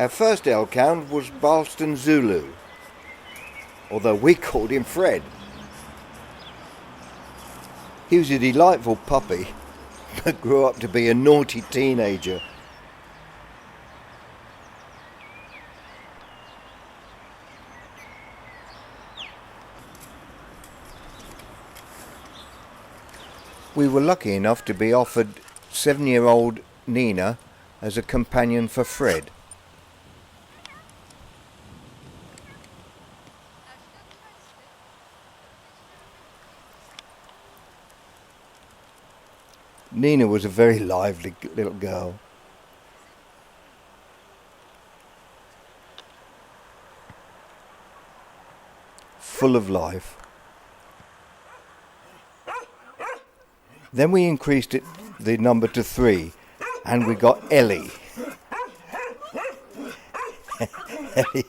Our first elkhound was Boston Zulu, although we called him Fred. He was a delightful puppy, but grew up to be a naughty teenager. We were lucky enough to be offered 7-year-old Nina as a companion for Fred. Nina was a very lively little girl. Full of life. Then we increased the number to 3, and we got Ellie. Ellie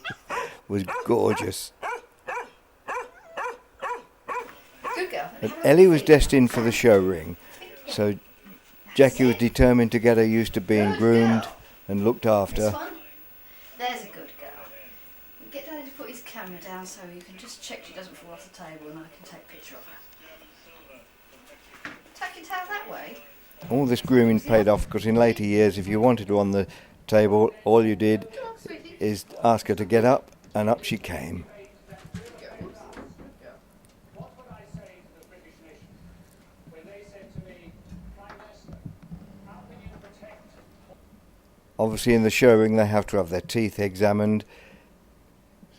was gorgeous. Good girl. And Ellie was destined for the show ring, so Jackie was determined to get her used to being groomed and looked after. This one? There's a good girl. Get Daddy to put his camera down so you can just check she doesn't fall off the table and I can take a picture of her. Tuck your tail that way. All this grooming paid off because in later years, if you wanted her on the table, all you did is ask her to get up, and up she came. Obviously in the show ring they have to have their teeth examined,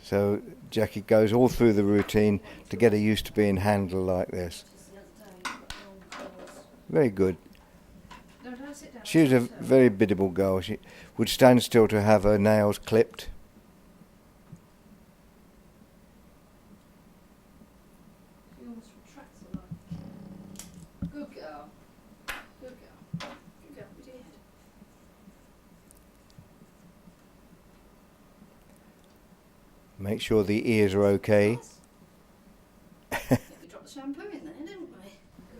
so Jackie goes all through the routine to get her used to being handled like this. Very good. She was a very biddable girl. She would stand still to have her nails clipped. Good girl. Good girl. Good girl. With your head. Make sure the ears are okay. We dropped the shampoo in there, didn't we?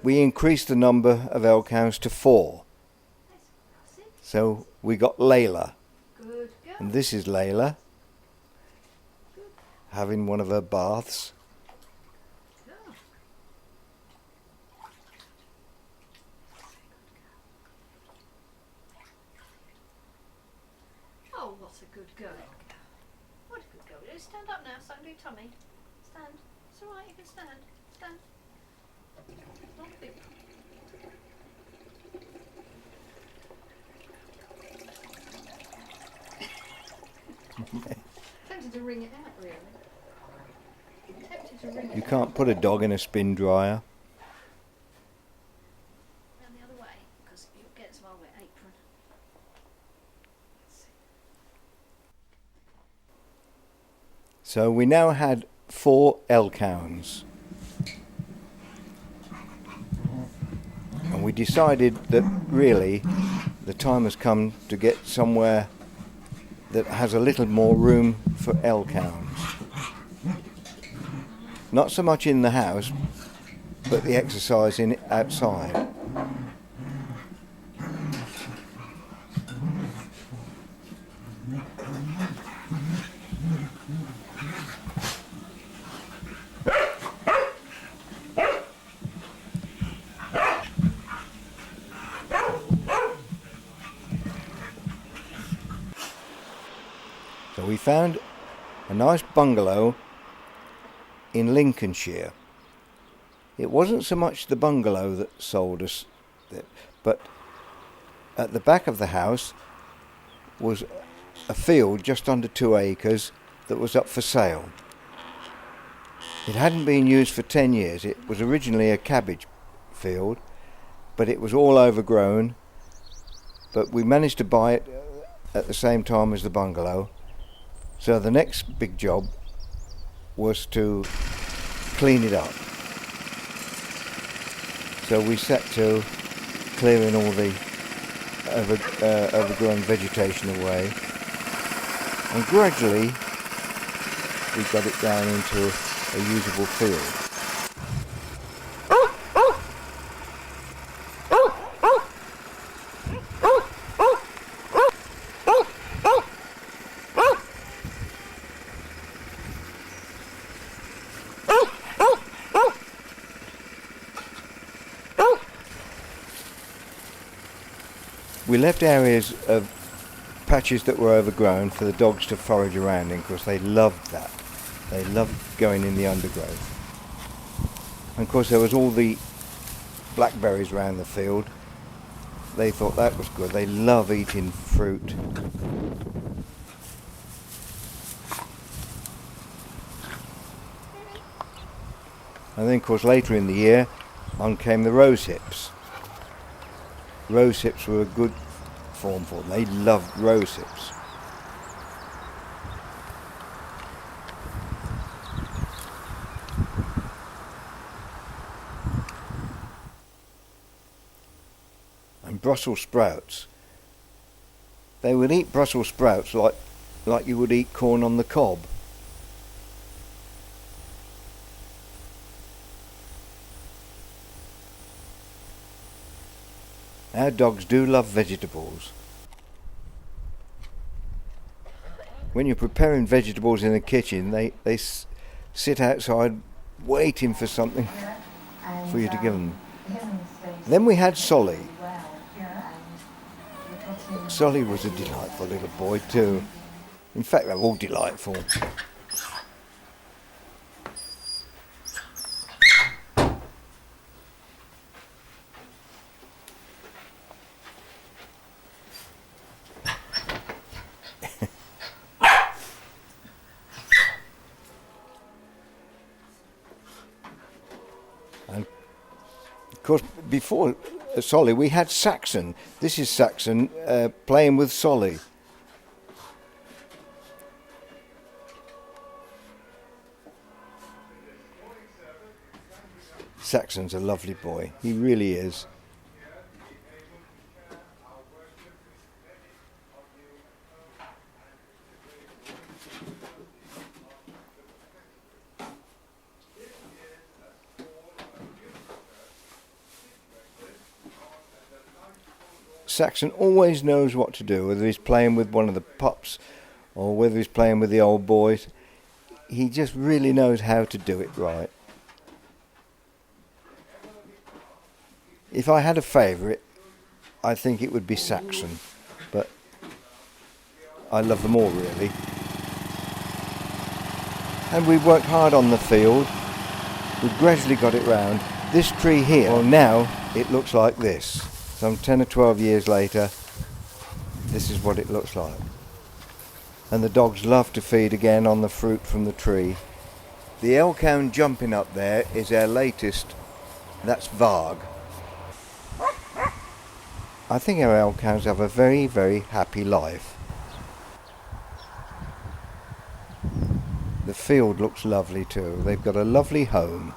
We increased the number of elkhounds to 4. So we got Layla. Good girl. And this is Layla having one of her baths. Oh, what a good girl. What a good girl. You stand up now so I can do your tummy. Stand. It's alright, you can stand. Stand. Not big. Tempted to wring it out, really. Tempted to wring it You out. can't put a dog in a spin dryer. Round the other way, because you'll get some of our wet apron. Let's see. So we now had 4 elkhounds. And we decided that really the time has come to get somewhere that has a little more room for elkhounds. Not so much in the house, but the exercise in outside. So we found a nice bungalow in Lincolnshire. It wasn't so much the bungalow that sold us, but at the back of the house was a field just under 2 acres that was up for sale. It hadn't been used for 10 years. It was originally a cabbage field, but it was all overgrown. But we managed to buy it at the same time as the bungalow. So the next big job was to clean it up. So we set to clearing all the overgrown vegetation away, and gradually we got it down into a usable field. We left areas of patches that were overgrown for the dogs to forage around in, because they loved that. They loved going in the undergrowth. And of course there was all the blackberries around the field. They thought that was good. They love eating fruit. And then of course later in the year on came the rose hips. Rose hips were a good form for them. They loved rose hips. And Brussels sprouts. They would eat Brussels sprouts like you would eat corn on the cob. Our dogs do love vegetables. When you're preparing vegetables in the kitchen, they sit outside waiting for something for you to give them. Then we had Solly. Solly was a delightful little boy too. In fact, they're all delightful. And of course, before Solly, we had Saxon. This is Saxon playing with Solly. Saxon's a lovely boy. He really is. Saxon always knows what to do, whether he's playing with one of the pups or whether he's playing with the old boys. He just really knows how to do it right. If I had a favourite, I think it would be Saxon, but I love them all really. And we worked hard on the field. We gradually got it round. This tree here, well, now it looks like this. Some 10 or 12 years later, this is what it looks like. And the dogs love to feed again on the fruit from the tree. The Elkhound jumping up there is our latest. That's Varg. I think our Elkhounds have a very, very happy life. The field looks lovely too. They've got a lovely home.